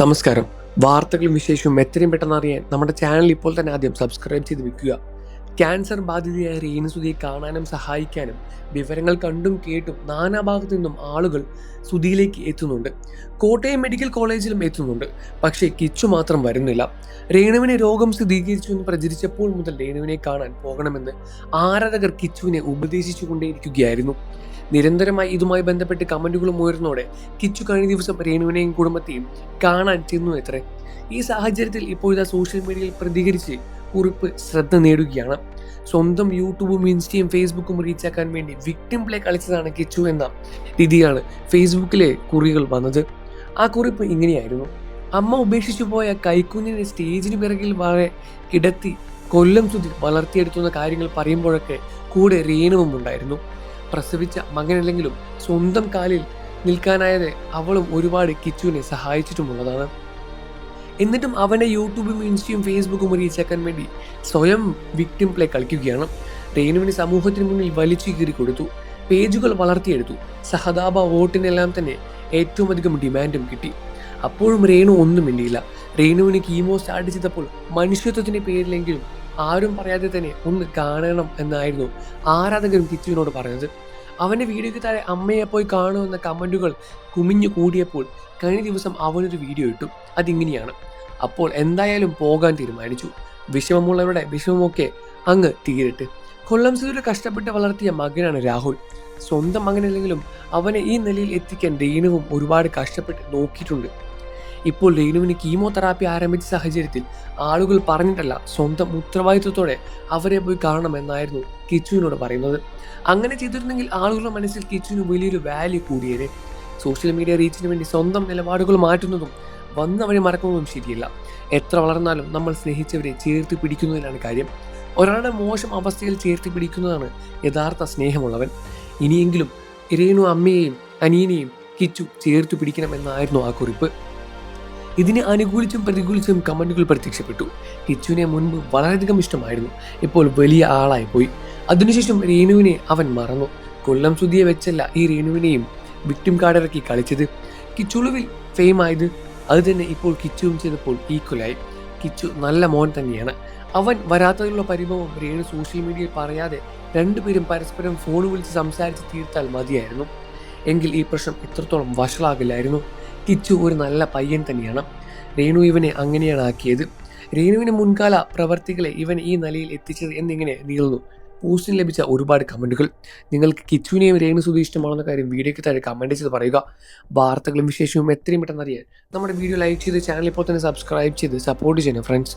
നമസ്കാരം. വാർത്തകളും വിശേഷവും എത്രയും പെട്ടെന്ന് അറിയാൻ നമ്മുടെ ചാനൽ ഇപ്പോൾ തന്നെ ആദ്യം സബ്സ്ക്രൈബ് ചെയ്ത് വെക്കുക. ക്യാൻസർ ബാധിതയായ രേണുസുധിയെ കാണാനും സഹായിക്കാനും വിവരങ്ങൾ കണ്ടും കേട്ടും നാനാഭാഗത്തു നിന്നും ആളുകൾ സുധിയിലേക്ക് എത്തുന്നുണ്ട്. കോട്ടയം മെഡിക്കൽ കോളേജിലും എത്തുന്നുണ്ട്. പക്ഷേ കിച്ചു മാത്രം വരുന്നില്ല. രേണുവിനെ രോഗം സ്ഥിരീകരിച്ചു എന്ന് പ്രചരിച്ചപ്പോൾ മുതൽ രേണുവിനെ കാണാൻ പോകണമെന്ന് ആരാധകർ കിച്ചുവിനെ ഉപദേശിച്ചുകൊണ്ടേയിരിക്കുകയായിരുന്നു. നിരന്തരമായി ഇതുമായി ബന്ധപ്പെട്ട് കമന്റുകളും ഉയർന്നോടെ കിച്ചു കഴിഞ്ഞ ദിവസം രേണുവിനെയും കുടുംബത്തെയും കാണാൻ ചെന്നു എത്രേ. ഈ സാഹചര്യത്തിൽ ഇപ്പോഴത്തെ സോഷ്യൽ മീഡിയയിൽ പ്രതികരിച്ച് കുറിപ്പ് ശ്രദ്ധ നേടുകയാണ്. സ്വന്തം യൂട്യൂബും ഇൻസ്റ്റയും ഫേസ്ബുക്കും റീച്ചാക്കാൻ വേണ്ടി വിക്ടിം പ്ലേ കളിച്ചതാണ് കിച്ചു എന്ന രീതിയാണ് ഫേസ്ബുക്കിലെ കുറികൾ വന്നത്. ആ കുറിപ്പ് ഇങ്ങനെയായിരുന്നു: അമ്മ ഉപേക്ഷിച്ചു പോയ കൈക്കുഞ്ഞിനെ സ്റ്റേജിന് പിറകിൽ വരെ കിടത്തി കൊല്ലം സുധി വളർത്തിയെടുത്തുന്ന കാര്യങ്ങൾ പറയുമ്പോഴൊക്കെ കൂടെ രേണുവും ഉണ്ടായിരുന്നു. പ്രസവിച്ച മകനല്ലെങ്കിലും സ്വന്തം കാലിൽ നിൽക്കാനായത് അവളും ഒരുപാട് കിച്ചുവിനെ സഹായിച്ചിട്ടുമുള്ളതാണ്. എന്നിട്ടും അവൻ്റെ യൂട്യൂബും ഇൻസ്റ്റയും ഫേസ്ബുക്കും റീച്ചാക്കാൻ വേണ്ടി സ്വയം വിക്ടിം പ്ലേ കളിക്കുകയാണ്. രേണുവിനെ സമൂഹത്തിന് മുന്നിൽ വലിച്ചു കീറി കൊടുത്തു, പേജുകൾ വളർത്തിയെടുത്തു, സഹതാപ വോട്ടിനെല്ലാം തന്നെ ഏറ്റവും അധികം ഡിമാൻഡും കിട്ടി. അപ്പോഴും രേണു ഒന്നും മിണ്ടിയില്ല. രേണുവിന് കീമോ സ്റ്റാർട്ട് ചെയ്തപ്പോൾ മനുഷ്യത്വത്തിൻ്റെ പേരിലെങ്കിലും ആരും പറയാതെ തന്നെ ഒന്ന് കാണണം എന്നായിരുന്നു ആരാധകരും കിച്ചുവിനോട് പറഞ്ഞത്. അവൻ്റെ വീഡിയോയ്ക്ക് താഴെ അമ്മയെ പോയി കാണുമെന്ന കമൻറ്റുകൾ കുമിഞ്ഞു കൂടിയപ്പോൾ കഴിഞ്ഞ ദിവസം അവനൊരു വീഡിയോ ഇട്ടു. അതിങ്ങനെയാണ്: അപ്പോൾ എന്തായാലും പോകാൻ തീരുമാനിച്ചു. വിഷമമുള്ളവരുടെ വിഷമമൊക്കെ അങ്ങ് തീരട്ടെ. കൊല്ലം സുധിയുടെ കഷ്ടപ്പെട്ട് വളർത്തിയ മകനാണ് രാഹുൽ. സ്വന്തം മകനല്ലെങ്കിലും അവനെ ഈ നിലയിൽ എത്തിക്കാൻ രേണുവും ഒരുപാട് കഷ്ടപ്പെട്ട് നോക്കിയിട്ടുണ്ട്. ഇപ്പോൾ രേണുവിന് കീമോതെറാപ്പി ആരംഭിച്ച സാഹചര്യത്തിൽ ആളുകൾ പറഞ്ഞിട്ടല്ല, സ്വന്തം ഉത്തരവാദിത്വത്തോടെ അവരെ പോയി കാണണമെന്നായിരുന്നു കിച്ചുവിനോട് പറയുന്നത്. അങ്ങനെ ചെയ്തിരുന്നെങ്കിൽ ആളുകളുടെ മനസ്സിൽ കിച്ചുവിന് വലിയൊരു വാല്യൂ കൂടിയേനെ. സോഷ്യൽ മീഡിയ റീച്ചിന് വേണ്ടി സ്വന്തം നിലപാടുകൾ മാറ്റുന്നതും വന്നവരെ മറക്കുന്നതും ശരിയല്ല. എത്ര വളർന്നാലും നമ്മൾ സ്നേഹിച്ചവരെ ചേർത്ത് പിടിക്കുന്നതിലാണ് കാര്യം. ഒരാളുടെ മോശം അവസ്ഥയിൽ ചേർത്ത് പിടിക്കുന്നതാണ് യഥാർത്ഥ സ്നേഹമുള്ളവൻ. ഇനിയെങ്കിലും രേണു അമ്മയെയും അനിയനെയും കിച്ചു ചേർത്ത് പിടിക്കണമെന്നായിരുന്നു ആ കുറിപ്പ്. ഇതിനെ അനുകൂലിച്ചും പ്രതികൂലിച്ചും കമന്റുകൾ പ്രത്യക്ഷപ്പെട്ടു. കിച്ചുവിനെ മുൻപ് വളരെയധികം ഇഷ്ടമായിരുന്നു, ഇപ്പോൾ വലിയ ആളായിപ്പോയി. അതിനുശേഷം രേണുവിനെ അവൻ മറന്നു. കൊല്ലം സുധിയെ വെച്ചല്ല ഈ രേണുവിനെയും വിക്ടിം കാർഡ് ഇറക്കി കളിച്ചത്. കിച്ചുളുവിൽ ഫെയിം ആയത് അത് തന്നെ ഇപ്പോൾ കിച്ചുവും ചെയ്തപ്പോൾ ഈക്വലായി. കിച്ചു നല്ല മോൻ തന്നെയാണ്. അവൻ വരാത്തതിലുള്ള പരിഭവം രേണു സോഷ്യൽ മീഡിയയിൽ പറയാതെ രണ്ടുപേരും പരസ്പരം ഫോൺ വിളിച്ച് സംസാരിച്ച് തീർത്താൽ മതിയായിരുന്നു. എങ്കിൽ ഈ പ്രശ്നം ഇത്രത്തോളം വഷളാകില്ലായിരുന്നു. കിച്ചു ഒരു നല്ല പയ്യൻ തന്നെയാണ്. രേണു ഇവനെ അങ്ങനെയാണ് ആക്കിയത്. രേണുവിന് മുൻകാല പ്രവർത്തികളെ ഇവൻ ഈ നിലയിൽ എത്തിച്ചത് എന്നിങ്ങനെ നീളുന്നു പോസ്റ്റിന് ലഭിച്ച ഒരുപാട് കമൻറ്റുകൾ. നിങ്ങൾക്ക് കിച്ചുവിനെയും രേണു സുധി ഇഷ്ടമാണെന്ന കാര്യം വീഡിയോയ്ക്ക് താഴെ കമൻറ്റ് ചെയ്ത് പറയുക. വാർത്തകളും വിശേഷവും എത്രയും പെട്ടെന്ന് അറിയാൻ നമ്മുടെ വീഡിയോ ലൈക്ക് ചെയ്ത് ചാനൽ ഇപ്പോൾ തന്നെ സബ്സ്ക്രൈബ് ചെയ്ത് സപ്പോർട്ട് ചെയ്യണം ഫ്രണ്ട്സ്.